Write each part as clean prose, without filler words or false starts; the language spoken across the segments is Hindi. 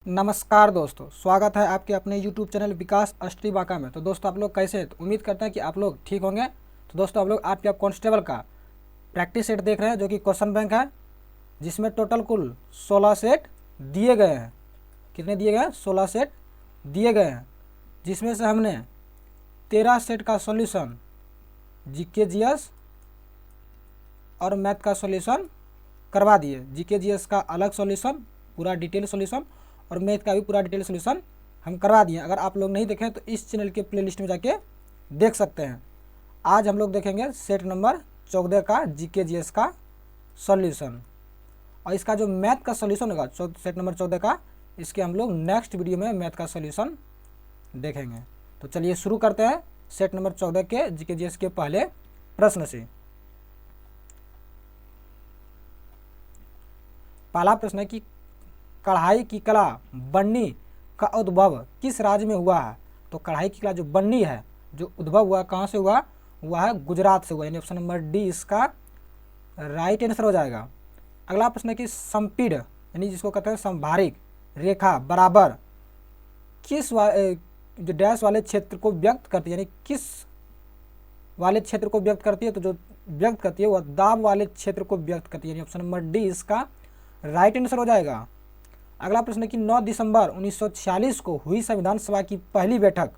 नमस्कार दोस्तों, स्वागत है आपके अपने YouTube चैनल विकास अस्ट्री बांका में। तो दोस्तों आप लोग कैसे हैं? तो उम्मीद करते हैं कि आप लोग ठीक होंगे। तो दोस्तों आप लोग आप कांस्टेबल का प्रैक्टिस सेट देख रहे हैं जो कि क्वेश्चन बैंक है, जिसमें टोटल कुल 16 सेट दिए गए हैं। कितने दिए गए हैं? 16 सेट दिए गए हैं, जिसमें से हमने 13 सेट का सोल्यूशन जीके जीएस और मैथ का सोल्यूशन करवा दिए। जीके जीएस का अलग सोल्यूशन, पूरा डिटेल सोल्यूशन, और मैथ का भी पूरा डिटेल सोल्यूशन हम करवा दिए। अगर आप लोग नहीं देखें तो इस चैनल के प्लेलिस्ट में जाके देख सकते हैं। आज हम लोग देखेंगे सेट नंबर 14 का जीके जीएस का सॉल्यूशन, और इसका जो मैथ का सॉल्यूशन होगा सेट नंबर 14 का, इसके हम लोग नेक्स्ट वीडियो में मैथ का सॉल्यूशन देखेंगे। तो चलिए शुरू करते हैं सेट नंबर 14 के जीके जीएस के पहले प्रश्न से। पहला प्रश्न है कि कढ़ाई की कला बननी का उद्भव किस राज्य में हुआ है? तो कढ़ाई की कला जो बननी है, जो उद्भव हुआ, कहाँ से हुआ है? गुजरात से हुआ। यानी ऑप्शन नंबर डी इसका राइट आंसर हो जाएगा। अगला प्रश्न है कि संपीड़ यानी जिसको कहते हैं संभारिक रेखा बराबर किस जो डैश वाले क्षेत्र को व्यक्त करती है, यानी किस वाले क्षेत्र को व्यक्त करती है? तो जो व्यक्त करती है वह दाब वाले क्षेत्र को व्यक्त करती है। यानी ऑप्शन नंबर डी इसका राइट आंसर हो जाएगा। अगला प्रश्न है कि 9 दिसंबर 1946 को हुई संविधान सभा की पहली बैठक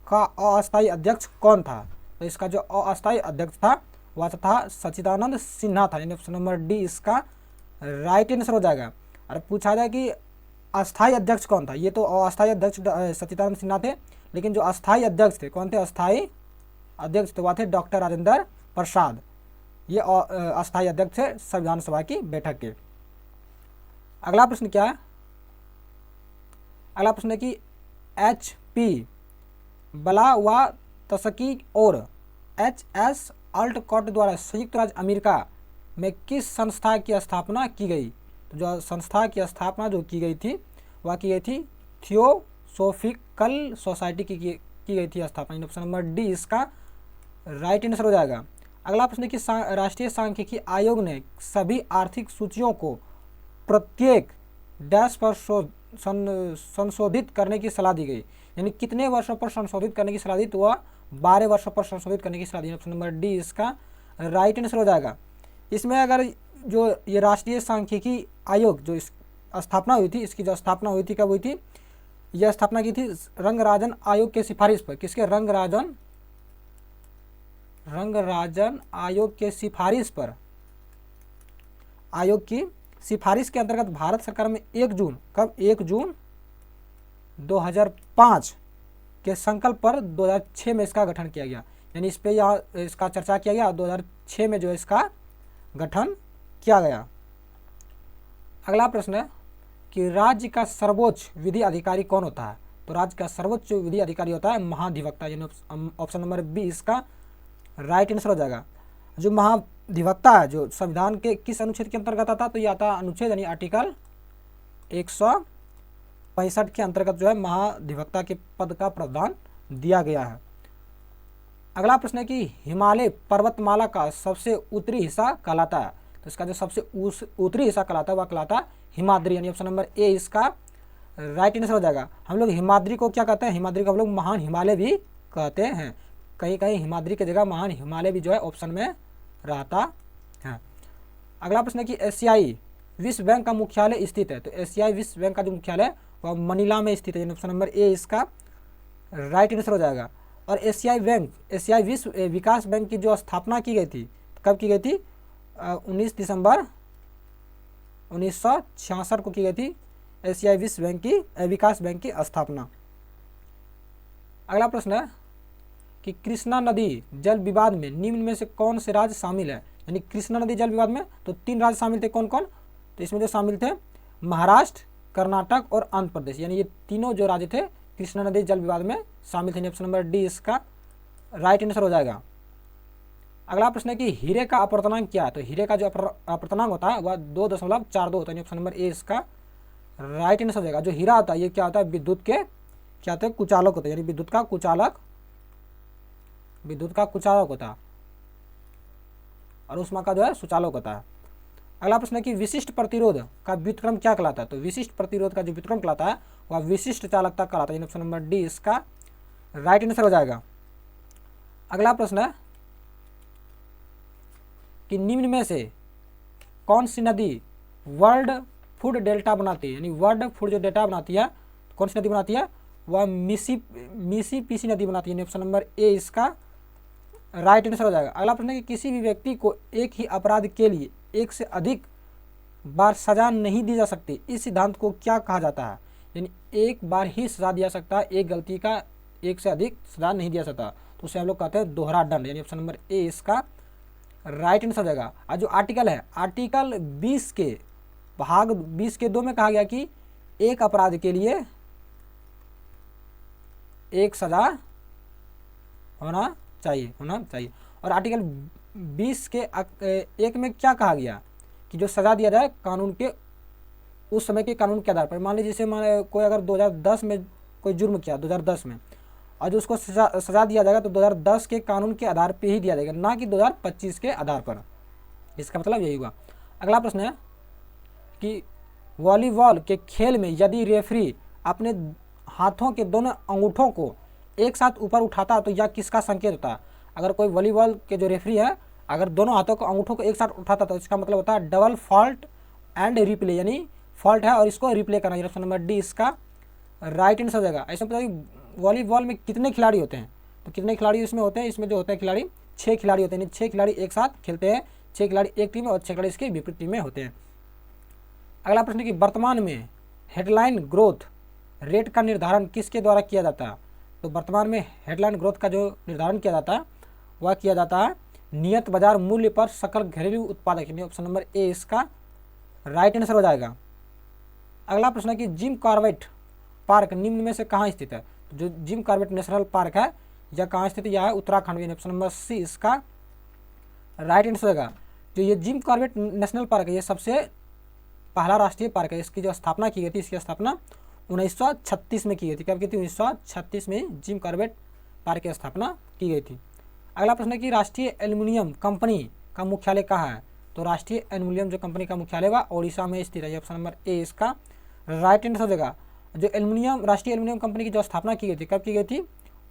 का अस्थायी अध्यक्ष कौन था? तो इसका जो अस्थायी अध्यक्ष था वह था सच्चिदानंद सिन्हा था। यानी ऑप्शन नंबर डी इसका राइट आंसर हो जाएगा। और पूछा जाए कि अस्थायी अध्यक्ष कौन था? ये तो अस्थायी अध्यक्ष सच्चिदानंद सिन्हा थे, लेकिन जो अस्थायी अध्यक्ष थे कौन थे? अस्थायी अध्यक्ष तो वह थे डॉक्टर राजेंद्र प्रसाद। ये अस्थायी अध्यक्ष थे संविधान सभा की बैठक के। अगला प्रश्न क्या है? अगला प्रश्न है कि HP ब्लावात्स्की और HS अल्टकॉट द्वारा संयुक्त राज्य अमेरिका में किस संस्था की स्थापना की गई? तो जो संस्था की स्थापना जो की गई थी वह की गई थी थियोसोफिकल सोसाइटी की गई थी स्थापना। ऑप्शन नंबर डी इसका राइट आंसर हो जाएगा। अगला प्रश्न है कि राष्ट्रीय सांख्यिकी आयोग ने सभी आर्थिक सूचियों को प्रत्येक डैश पर संशोधित करने की सलाह दी गई। यानी कितने वर्षों पर संशोधित करने की सलाह दी? तो वह 12 वर्षों पर संशोधित करने की सलाह दी। ऑप्शन नंबर डी इसका राइट आंसर हो जाएगा। इसमें अगर जो ये राष्ट्रीय सांख्यिकी आयोग जो इस स्थापना हुई थी, इसकी जो स्थापना हुई थी कब हुई थी? यह स्थापना की थी रंगराजन आयोग के सिफारिश पर। किसके? रंगराजन आयोग के सिफारिश पर। आयोग की सिफारिश के अंतर्गत भारत सरकार में 1 जून 2005 के संकल्प पर 2006 में इसका गठन किया गया। यानी इस पे यहाँ इसका चर्चा किया गया और 2006 में जो इसका गठन किया गया। अगला प्रश्न है कि राज्य का सर्वोच्च विधि अधिकारी कौन होता है? तो राज्य का सर्वोच्च विधि अधिकारी होता है महाधिवक्ता। यानी ऑप्शन नंबर बी इसका राइट आंसर हो जाएगा। जो महाधिवक्ता है जो संविधान के किस अनुच्छेद के अंतर्गत आता? तो यह आता अनुच्छेद यानी आर्टिकल 165 के अंतर्गत जो है महाधिवक्ता के पद का प्रावधान दिया गया है। अगला प्रश्न है कि हिमालय पर्वतमाला का सबसे उत्तरी हिस्सा कहलाता है। तो इसका जो सबसे उत्तरी हिस्सा कहलाता है वह कहलाता है हिमाद्री। यानी ऑप्शन नंबर ए इसका राइट आंसर हो जाएगा। हम लोग हिमाद्री को क्या कहते हैं? हिमाद्री को हम लोग महान हिमालय भी कहते हैं। कहीं कहीं हिमाद्री की जगह महान हिमालय भी जो है ऑप्शन में रहता है। अगला प्रश्न है कि एशियाई विश्व बैंक का मुख्यालय स्थित है। तो एशियाई विश्व बैंक का जो मुख्यालय वह मनीला में स्थित है। ऑप्शन नंबर ए इसका राइट आंसर हो जाएगा। और एशियाई विश्व विकास बैंक की जो स्थापना की गई थी, कब की गई थी? 19 दिसंबर 1966 को की गई थी एशियाई विश्व बैंक की विकास बैंक की स्थापना। अगला प्रश्न है कि कृष्णा नदी जल विवाद में निम्न में से कौन से राज्य शामिल है? यानी कृष्णा नदी जल विवाद में तो 3 राज्य शामिल थे। कौन कौन? तो इसमें जो शामिल थे महाराष्ट्र, कर्नाटक और आंध्र प्रदेश। यानी ये तीनों जो राज्य थे कृष्णा नदी जल विवाद में शामिल थे। ऑप्शन नंबर डी इसका राइट आंसर हो जाएगा। अगला प्रश्न है कि हीरे का अपवर्तनांक क्या है? तो हीरे का जो अपवर्तनांक होता है वह 2.42 होता है। ऑप्शन नंबर ए इसका राइट आंसर हो जाएगा। जो हीरा होता है ये क्या होता है? विद्युत के क्या होता है? कुचालक होता है। यानी विद्युत का कुचालक होता है और उष्मा का जो है सुचालक होता है। अगला प्रश्न है कि विशिष्ट प्रतिरोध का व्युत्क्रम क्या कहलाता है? तो विशिष्ट प्रतिरोध का जो व्युत्क्रम कहलाता है वह विशिष्ट चालकता कहलाता है। ऑप्शन नंबर डी इसका राइट आंसर हो जाएगा। अगला प्रश्न है कि निम्न में से कौन सी नदी वर्ल्ड फूड डेल्टा बनाती है? यानी वर्ल्ड फूड जो डेल्टा बनाती है, कौन सी नदी बनाती है? वह मिसिसिपी नदी बनाती है। ऑप्शन नंबर ए इसका राइट आंसर हो जाएगा। अगला प्रश्न है कि किसी भी व्यक्ति को एक ही अपराध के लिए एक से अधिक बार सजा नहीं दी जा सकती, इस सिद्धांत को क्या कहा जाता है? यानी एक बार ही सजा दिया सकता है, एक गलती का एक से अधिक सजा नहीं दिया सकता, तो उसे हम लोग कहते हैं दोहरा दंड। यानी ऑप्शन नंबर ए इसका राइट आंसर हो जाएगा। और जो आर्टिकल है, आर्टिकल 20 के भाग 20 के 2 में कहा गया कि एक अपराध के लिए एक सजा होना चाहिए। और आर्टिकल 20 के 1 में क्या कहा गया कि जो सजा दिया जाए कानून के उस समय के कानून के आधार पर। मान लीजिए जैसे कोई अगर 2010 में कोई जुर्म किया 2010 में, और जो उसको सजा दिया जाएगा तो 2010 के कानून के आधार पर ही दिया जाएगा, ना कि 2025 के आधार पर। इसका मतलब यही हुआ। अगला प्रश्न है कि वॉलीबॉल के खेल में यदि रेफरी अपने हाथों के दोनों अंगूठों को एक साथ ऊपर उठाता तो यह किसका संकेत होता है? अगर कोई वॉलीबॉल के जो रेफरी है अगर दोनों हाथों को अंगूठों को एक साथ उठाता तो इसका मतलब होता है डबल फॉल्ट एंड रिप्ले, यानी फॉल्ट है और इसको रिप्ले करना। ऑप्शन नंबर डी इसका राइट आंसर हो जाएगा। ऐसा पता कि वॉलीबॉल में कितने खिलाड़ी होते हैं? तो कितने खिलाड़ी इसमें होते हैं? इसमें जो होते हैं खिलाड़ी 6 खिलाड़ी होते हैं, यानी 6 खिलाड़ी एक साथ खेलते हैं। 6 खिलाड़ी एक टीम में और 6 खिलाड़ी इसके विपरीत टीम में होते हैं। अगला प्रश्न है कि वर्तमान में हेडलाइन ग्रोथ रेट का निर्धारण किसके द्वारा किया जाता है? तो वर्तमान में हेडलाइन ग्रोथ का जो निर्धारण किया जाता है वह किया जाता है नियत बाजार मूल्य पर सकल घरेलू उत्पादक। ऑप्शन नंबर ए इसका राइट आंसर हो जाएगा। अगला प्रश्न है कि जिम कॉर्बेट पार्क निम्न में से कहाँ स्थित है? तो जो जिम कॉर्बेट नेशनल पार्क है यह कहाँ स्थित है? यह है उत्तराखंड में। ऑप्शन नंबर सी इसका राइट आंसर होगा। जो ये जिम कॉर्बेट नेशनल पार्क है ये सबसे पहला राष्ट्रीय पार्क है। इसकी जो स्थापना की गई थी, इसकी स्थापना 1936 में की गई थी। कब की थी? 1936 में जिम कॉर्बेट पार्क की स्थापना की गई थी। अगला प्रश्न है कि राष्ट्रीय एल्युमिनियम कंपनी का मुख्यालय कहाँ है? तो राष्ट्रीय एल्युमिनियम जो कंपनी का मुख्यालय वह ओडिशा में स्थित है। ऑप्शन नंबर ए इसका राइट आंसर हो जाएगा। जो राष्ट्रीय एल्युमिनियम कंपनी की जो स्थापना की गई थी, कब की गई थी?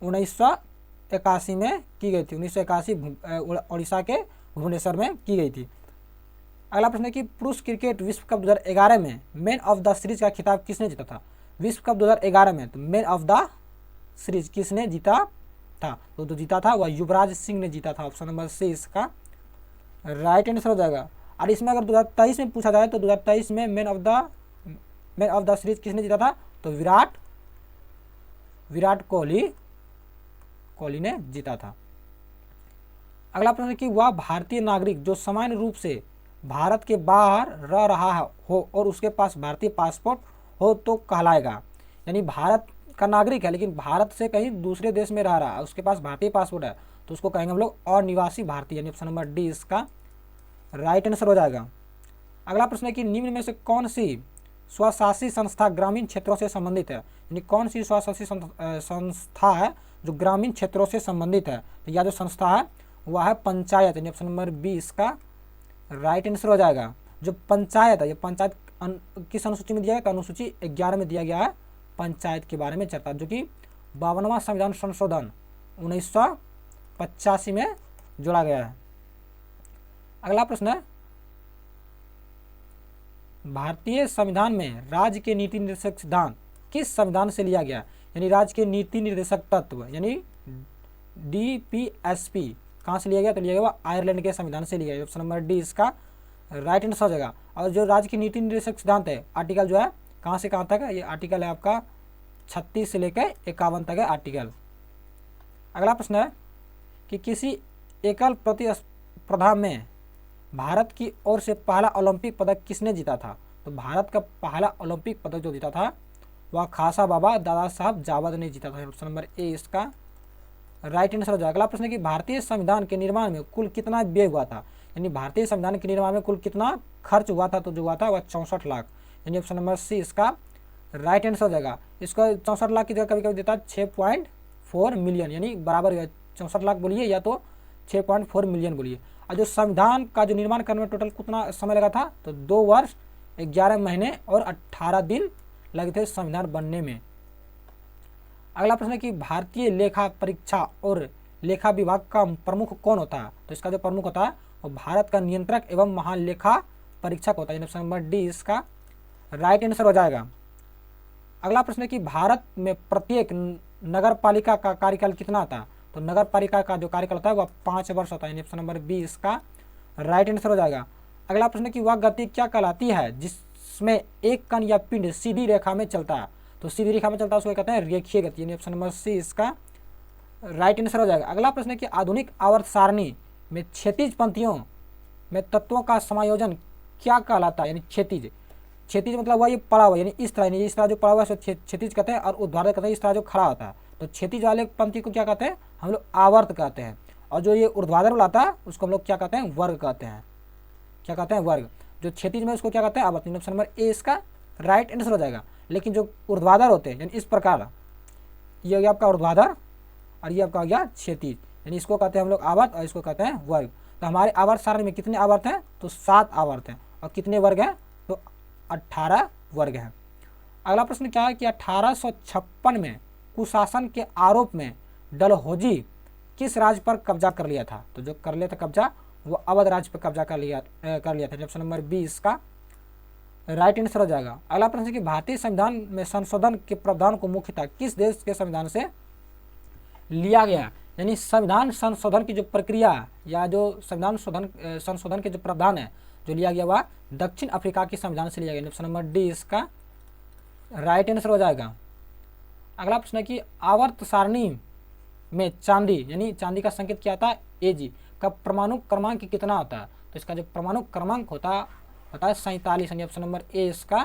1981 में की गई थी। 1981 ओडिशा के भुवनेश्वर में की गई थी। अगला प्रश्न है कि पुरुष क्रिकेट विश्व कप 2011 में मैन ऑफ द सीरीज का खिताब किसने जीता था? विश्व कप 2011 में तो मैन ऑफ द सीरीज किसने जीता था? तो जो जीता था वह युवराज सिंह ने जीता था। ऑप्शन नंबर सी इसका राइट आंसर हो जाएगा। और इसमें अगर 2023 में पूछा जाए तो 2023 में मैन ऑफ द सीरीज किसने जीता था? तो विराट कोहली ने जीता था। अगला प्रश्न है कि वह भारतीय नागरिक जो सामान्य रूप से भारत के बाहर रह रहा हो और उसके पास भारतीय पासपोर्ट हो तो कहलाएगा? यानी भारत का नागरिक है लेकिन भारत से कहीं दूसरे देश में रह रहा है, उसके पास भारतीय पासपोर्ट है, तो उसको कहेंगे हम लोग अनिवासी भारतीय। यानी ऑप्शन नंबर डी इसका राइट आंसर हो जाएगा। अगला प्रश्न है कि निम्न में से कौन सी स्वशासी संस्था ग्रामीण क्षेत्रों से संबंधित है? यानी कौन सी स्वशासी संस्था है जो ग्रामीण क्षेत्रों से संबंधित है? तो यह जो संस्था है वह है पंचायत। यानी ऑप्शन नंबर बी इसका राइट आंसर हो जाएगा। जो पंचायत है, ये पंचायत किस अनुसूची में दिया गया? तो अनुसूची 11 में दिया गया है पंचायत के बारे में चर्चा, जो कि 52वां संविधान संशोधन 1985 में जोड़ा गया है। अगला प्रश्न है भारतीय संविधान में राज्य के नीति निर्देशक सिद्धांत किस संविधान से लिया गया? यानी राज्य के नीति निर्देशक तत्व यानी DPSP कहाँ से लिया गया? तो लिया गया आयरलैंड के संविधान से लिया गया। ऑप्शन नंबर डी इसका राइट आंसर हो जाएगा। और जो राज्य की नीति निर्देशक सिद्धांत है आर्टिकल जो है कहाँ से कहाँ तक है? ये आर्टिकल है आपका 36 से लेकर 51 तक है आर्टिकल। अगला प्रश्न है कि किसी एकल प्रतिस्पर्धा में भारत की ओर से पहला ओलंपिक पदक किसने जीता था? तो भारत का पहला ओलंपिक पदक जो जीता था वह खासा बाबा दादा साहब जावद ने जीता था। ऑप्शन नंबर ए इसका राइट आंसर हो जाएगा। अगला प्रश्न है कि भारतीय संविधान के निर्माण में कुल कितना व्यय हुआ था? यानी भारतीय संविधान के निर्माण में कुल कितना खर्च हुआ था? तो जो हुआ था वह 64 लाख। यानी ऑप्शन नंबर सी इसका राइट आंसर हो जाएगा। इसको 64 लाख की जगह कभी कभी देता है 6.4 मिलियन, यानी बराबर 64 लाख बोलिए या तो 6.4 मिलियन बोलिए। और जो संविधान का जो निर्माण करने में टोटल कितना समय लगा था, तो 2 वर्ष 11 महीने और 18 दिन लगे थे संविधान बनने में। अगला प्रश्न है कि भारतीय लेखा परीक्षा और लेखा विभाग का प्रमुख कौन होता है, तो इसका जो प्रमुख होता है वो भारत का नियंत्रक एवं महालेखा परीक्षक होता है। ऑप्शन नंबर डी इसका राइट आंसर हो जाएगा। अगला प्रश्न है कि भारत में प्रत्येक नगर पालिका का कार्यकाल कितना होता है, तो नगर पालिका का जो कार्यकाल होता है वह 5 वर्ष होता है। ऑप्शन नंबर बी इसका राइट आंसर हो जाएगा। अगला प्रश्न है कि वह गति क्या कहलाती है जिसमें एक कण या पिंड सीधी रेखा में चलता है, तो सीधी रेखा में चलता है उसको कहते हैं रेखीय गति, यानी ऑप्शन नंबर सी इसका राइट आंसर हो जाएगा। अगला प्रश्न है कि आधुनिक आवर्त सारणी में क्षैतिज पंक्तियों में तत्वों का समायोजन क्या कहलाता है, यानी क्षैतिज। क्षैतिज मतलब वह ये पड़ा हुआ, यानी इस तरह जो पड़ा हुआ है क्षैतिज कहते हैं, और ऊर्ध्वाधर कहते हैं इस तरह जो खड़ा होता है। तो क्षैतिज वाले पंक्ति को क्या कहते हैं, हम लोग आवर्त कहते हैं, और जो ये ऊर्ध्वाधर वाला आता है उसको हम लोग क्या कहते हैं, वर्ग कहते हैं। क्या कहते हैं, वर्ग। जो क्षैतिज में उसको क्या कहते हैं, आवर्त। ऑप्शन नंबर ए इसका राइट आंसर हो जाएगा। लेकिन जो ऊर्ध्वाधर होते हैं, यानी इस प्रकार, ये हो गया आपका ऊर्ध्वाधर और ये आपका हो गया क्षैतिज, यानी इसको कहते हैं हम लोग आवर्त और इसको कहते हैं वर्ग। तो हमारे आवर्त सारणी में कितने आवर्त हैं, तो 7 आवर्त हैं, और कितने वर्ग हैं, तो 18 वर्ग हैं। अगला प्रश्न क्या है कि 1856 में कुशासन के आरोप में डलहौजी किस राज्य पर कब्जा कर लिया था, तो जो कर लिया था कब्जा वो अवध राज्य पर कब्जा कर लिया था। ऑप्शन नंबर बी इसका राइट आंसर हो जाएगा। अगला प्रश्न है कि भारतीय संविधान में संशोधन के प्रावधान को मुख्यतः किस देश के संविधान से लिया गया, यानी संविधान संशोधन की जो प्रक्रिया या जो संविधान संशोधन के जो प्रावधान है जो लिया गया वह दक्षिण अफ्रीका के संविधान से लिया गया। ऑप्शन नंबर डी इसका राइट आंसर हो जाएगा। अगला प्रश्न है कि आवर्त सारणी में चांदी, यानी चांदी का संकेत क्या आता है, Ag का परमाणु क्रमांक कितना होता है, तो इसका जो परमाणु क्रमांक होता है 47, यानी ऑप्शन नंबर ए इसका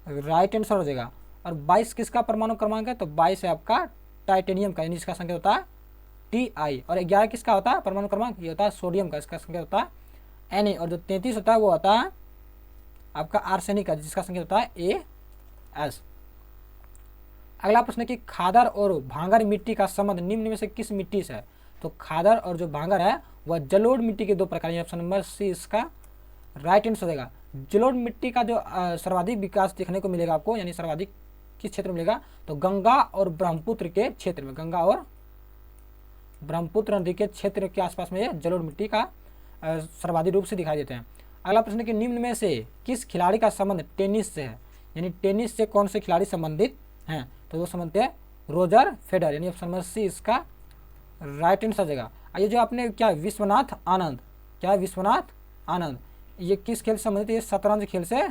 राइट आंसर हो जाएगा। और 22 किसका परमाणु क्रमांक है, तो 22 है आपका टाइटेनियम का, यानी इसका संकेत होता है Ti। और 11 किसका होता है परमाणु क्रमांक, ये होता है सोडियम का, इसका संकेत होता है Na। और जो 33 होता है वो होता है आपका आर्सेनिक का, जिसका संकेत होता है As। अगला प्रश्न है कि खादर और भांगर मिट्टी का संबंध निम्न में से किस मिट्टी से है, तो खादर और जो भांगर है वह जलोढ़ मिट्टी के 2 प्रकार। ऑप्शन नंबर सी इसका राइट आंसर हो जाएगा। जलोढ़ मिट्टी का जो सर्वाधिक विकास देखने को मिलेगा आपको, यानी सर्वाधिक किस क्षेत्र में मिलेगा, तो गंगा और ब्रह्मपुत्र के क्षेत्र में, गंगा और ब्रह्मपुत्र नदी के क्षेत्र के आसपास में ये जलोढ़ मिट्टी का सर्वाधिक रूप से दिखाई देते हैं। अगला प्रश्न है कि निम्न में से किस खिलाड़ी का संबंध टेनिस से है, यानी टेनिस से कौन से खिलाड़ी संबंधित हैं, तो वो संबंधित है रोजर फेडर, यानी ऑप्शन नंबर सी इसका राइट आंसर हो जाएगा। ये जो आपने क्या विश्वनाथ आनंद, क्या विश्वनाथ आनंद, ये किस खेल से संबंधित है, ये शतरंज खेल से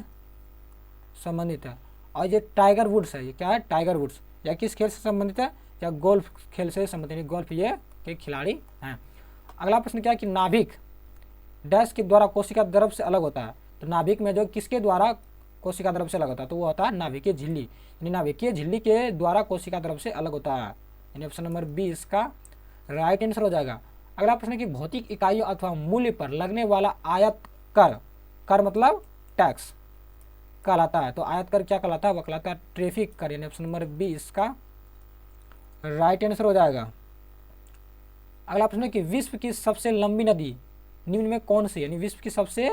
संबंधित है। और ये टाइगर वुड्स है, ये क्या है, टाइगर वुड्स, या किस खेल से संबंधित है, या गोल्फ खेल से संबंधित, यानी गोल्फ ये के खिलाड़ी हैं। अगला प्रश्न क्या है कि नाभिक डैश के द्वारा कोशिका द्रव से अलग होता है, तो नाभिक में जो किसके द्वारा कोशिका द्रव से अलग होता है, तो वो होता है नाभिकीय झिल्ली, यानी नाभिकीय झिल्ली के द्वारा कोशिका द्रव से अलग होता है, यानी ऑप्शन नंबर बी इसका राइट आंसर हो जाएगा। अगला प्रश्न है कि भौतिक इकाइयों अथवा मूल्य पर लगने वाला आयत कर, कर मतलब टैक्स कहलाता है, तो आयत कर क्या कहलाता है, वह कहलाता है ट्रैफिक कर, यानी ऑप्शन नंबर बी इसका राइट आंसर हो जाएगा। अगला प्रश्न है कि विश्व की सबसे लंबी नदी निम्न में कौन सी, यानी विश्व की सबसे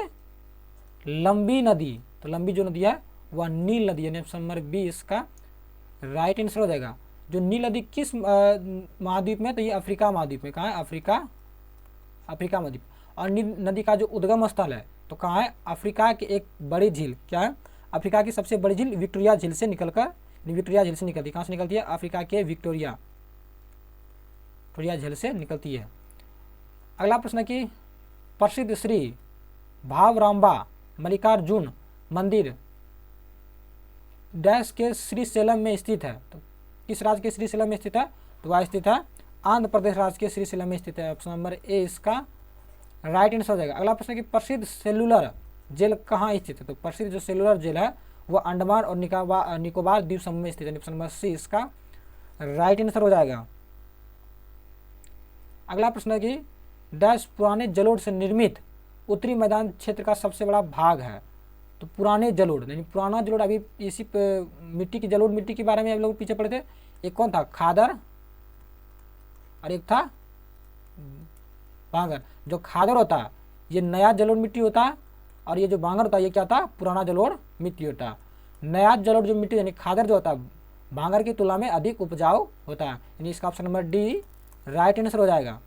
लंबी नदी, तो लंबी जो नदी है वह नील नदी, यानी ऑप्शन नंबर बी इसका राइट आंसर हो जाएगा। जो नील नदी किस महाद्वीप में, तो ये अफ्रीका महाद्वीप में, कहाँ है, अफ्रीका महाद्वीप। और नील नदी का जो उद्गम स्थल है तो कहाँ है, अफ्रीका की एक बड़ी झील, क्या है, अफ्रीका की सबसे बड़ी झील विक्टोरिया झील से निकलकर, विक्टोरिया झील से निकलती है, कहाँ से निकलती है, अफ्रीका के विक्टोरिया झील से निकलती है। अगला प्रश्न है कि प्रसिद्ध श्री भावराम्बा मल्लिकार्जुन मंदिर डैश के श्रीशैलम में स्थित है, तो किस राज्य के श्रीशैलम में स्थित है, तो वह स्थित है आंध्र प्रदेश राज्य के श्रीशैलम में स्थित है। ऑप्शन नंबर ए इसका राइट आंसर हो जाएगा। अगला प्रश्न है कि प्रसिद्ध सेलुलर जेल कहाँ स्थित है, तो प्रसिद्ध जो सेलुलर जेल है वह अंडमान और निकोबार द्वीप समूह में स्थित है। ऑप्शन नंबर सी इसका राइट आंसर हो जाएगा। अगला प्रश्न है कि डैश पुराने जलोढ़ से निर्मित उत्तरी मैदान क्षेत्र का सबसे बड़ा भाग है, तो पुराने जलोढ़, यानी पुराना जलोढ़, अभी इसी मिट्टी की जलोढ़ मिट्टी के बारे में हम लोग पीछे पढ़े थे, एक कौन था, खादर और एक था भांगर। जो खादर होता है ये नया जलोढ़ मिट्टी होता है, और ये जो बांगर होता है ये क्या होता है, पुराना जलोढ़ मिट्टी होता है। नया जलोढ़ जो मिट्टी यानी खादर जो होता है बांगर की तुलना में अधिक उपजाऊ होता है, यानी इसका option number D right answer हो जाएगा।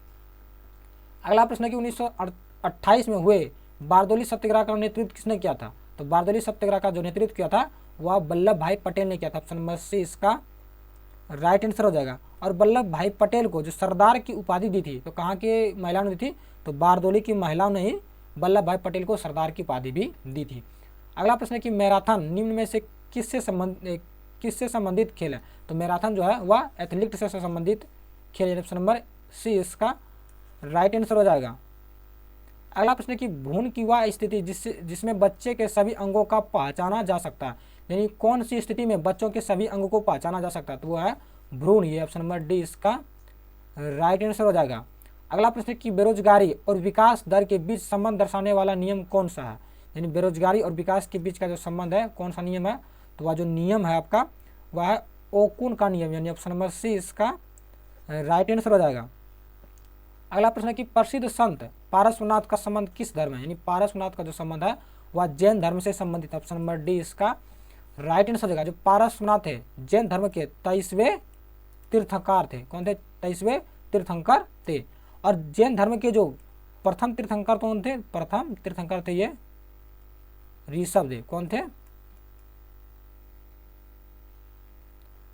अगला प्रश्न है कि 1928 में हुए बारदोली सत्याग्रह का नेतृत्व किसने किया था? तो बारदोली सत्याग्रह का जो नेतृत्व किया था वह वल्लभ भाई पटेल ने किया था। ऑप्शन नंबर सी इसका राइट आंसर हो जाएगा। और वल्लभ भाई पटेल को जो सरदार की उपाधि दी थी तो कहाँ के महिलाओं ने दी थी? तो बारदोली की महिलाओं ने ही वल्लभ भाई पटेल को सरदार की उपाधि भी दी थी। अगला प्रश्न है कि मैराथन निम्न में से किससे संबंधित खेल है? तो मैराथन जो है वह एथलीट से संबंधित खेल है। ऑप्शन नंबर सी इसका राइट आंसर हो जाएगा। अगला प्रश्न है कि भ्रूण की वह स्थिति जिसमें बच्चे के सभी अंगों का पहचाना जा सकता है, यानी कौन सी स्थिति में बच्चों के सभी अंगों को पहचाना जा सकता है? तो वो है भ्रूण। ये ऑप्शन नंबर डी इसका राइट आंसर हो जाएगा। अगला प्रश्न है कि बेरोजगारी और विकास दर के बीच संबंध दर्शाने वाला नियम कौन सा है? यानी बेरोजगारी और विकास के बीच का जो संबंध है कौन सा नियम है? तो वह जो नियम है आपका वह है ओकुन का नियम, यानी ऑप्शन नंबर सी इसका राइट आंसर हो जाएगा। अगला प्रश्न है कि प्रसिद्ध संत पारसनाथ का संबंध किस धर्म है? यानी पारसनाथ का जो संबंध है वह जैन धर्म से संबंधित। ऑप्शन नंबर डी इसका राइट आंसर हो जाएगा। जो पारसनाथ है जैन धर्म के 23वें तीर्थंकर थे। कौन थे? 23वें तीर्थंकर थे। और जैन धर्म के जो प्रथम तीर्थंकर कौन थे? प्रथम तीर्थंकर थे ये ऋषभ देव। कौन थे?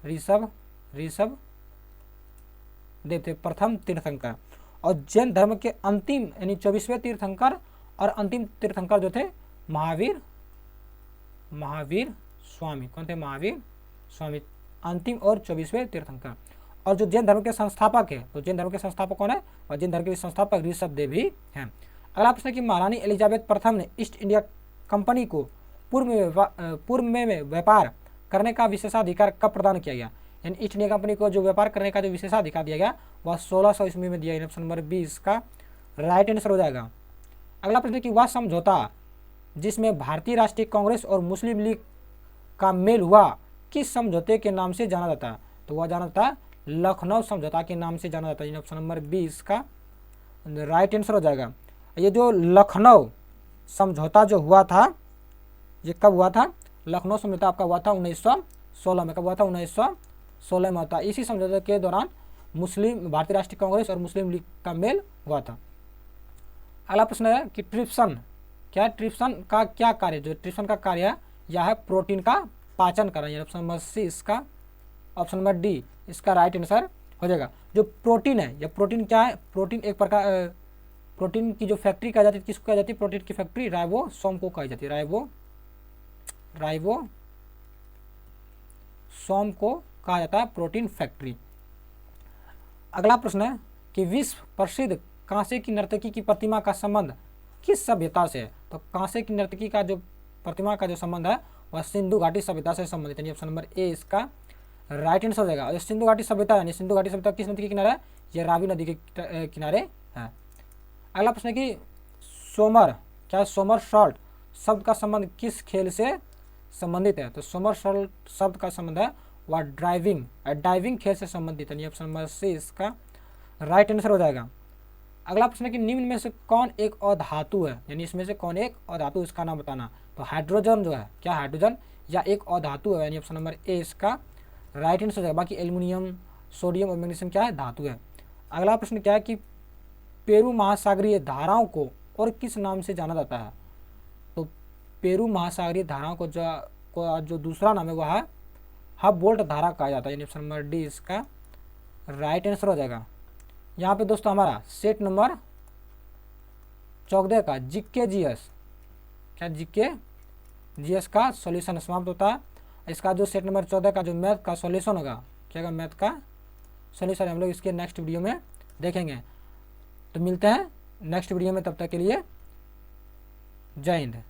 ऋषभ देव थे प्रथम तीर्थंकर। और जैन धर्म के अंतिम यानी 24वें तीर्थंकर और अंतिम तीर्थंकर जो थे महावीर स्वामी। कौन थे? महावीर स्वामी अंतिम और 24वें तीर्थंकर। और जो जैन धर्म के संस्थापक है तो जैन धर्म के संस्थापक कौन है? और जैन धर्म के संस्थापक ऋषभ देव ही हैं। अगला प्रश्न है कि महारानी एलिजाबेथ प्रथम ने ईस्ट इंडिया कंपनी को पूर्व में व्यापार करने का विशेषाधिकार कब प्रदान किया गया? यानी ईस्ट इंडिया कंपनी को जो व्यापार करने का जो विशेषाधिकार दिया गया वह 1600 ईस्वी में दिया गया। ऑप्शन नंबर 20 का राइट आंसर हो जाएगा। अगला प्रश्न है कि वह समझौता जिसमें भारतीय राष्ट्रीय कांग्रेस और मुस्लिम लीग का मेल हुआ किस समझौते के नाम से जाना जाता है? तो वह जाना जाता है लखनऊ समझौता के नाम से जाना जाता है। ऑप्शन नंबर 20 का राइट आंसर हो जाएगा। ये जो लखनऊ समझौता जो हुआ था ये कब हुआ था? लखनऊ समझौता आपका हुआ था 1916 में। कब हुआ था? 1916 में होता। इसी समझौते के दौरान भारतीय राष्ट्रीय कांग्रेस और मुस्लिम लीग का मेल हुआ था। अगला प्रश्न है कि ट्रिप्सन का क्या कार्य? जो ट्रिप्सन का कार्य है यह है प्रोटीन का पाचन करना। ऑप्शन नंबर सी इसका ऑप्शन नंबर डी इसका राइट आंसर हो जाएगा। जो प्रोटीन है यह प्रोटीन क्या है? प्रोटीन एक प्रकार प्रोटीन की जो फैक्ट्री कहा जाती है किसको कहा जाती है? प्रोटीन की फैक्ट्री राइबोसोम को कही जाती है। राइबोसोम को कहा जाता है प्रोटीन फैक्ट्री। अगला प्रश्न है कि विश्व प्रसिद्ध कांसे की नर्तकी की प्रतिमा का संबंध किस सभ्यता से है? तो कांसे की नर्तकी का जो प्रतिमा का जो संबंध है वह सिंधु घाटी सभ्यता से संबंधित है। ऑप्शन नंबर ए इसका राइट आंसर हो जाएगा। और सिंधु घाटी सभ्यता यानी सिंधु घाटी सभ्यता किस नदी के किनारे है? यह रावी नदी के किनारे है। अगला प्रश्न है कि सोमर सॉल्ट शब्द का संबंध किस खेल से संबंधित है? तो सोमर सॉल्ट शब्द का संबंध है वह डाइविंग खेल से संबंधित है। ऑप्शन नंबर सी इसका राइट आंसर हो जाएगा। अगला प्रश्न है कि निम्न में से कौन एक अधातु है? यानी इसमें से कौन एक अधातु इसका नाम बताना। तो हाइड्रोजन जो है क्या हाइड्रोजन या एक अधातु है? यानी ऑप्शन नंबर ए इसका राइट आंसर हो जाएगा। बाकी एल्युमिनियम सोडियम और मैग्नीशियम क्या है? धातु है। अगला प्रश्न क्या है कि पेरू महासागरीय धाराओं को और किस नाम से जाना जाता है? तो पेरू महासागरीय धाराओं को जो दूसरा नाम है वह है हब-बोल्ट धारा कहा जाता है। यानी ऑप्शन नंबर डी इसका राइट आंसर हो जाएगा। यहाँ पे दोस्तों हमारा सेट नंबर 14 का जीके जीएस का सॉल्यूशन समाप्त होता है। इसका जो सेट नंबर 14 का जो मैथ का सॉल्यूशन होगा क्या होगा? मैथ का सॉल्यूशन हम लोग इसके नेक्स्ट वीडियो में देखेंगे। तो मिलते हैं नेक्स्ट वीडियो में, तब तक के लिए जय हिंद।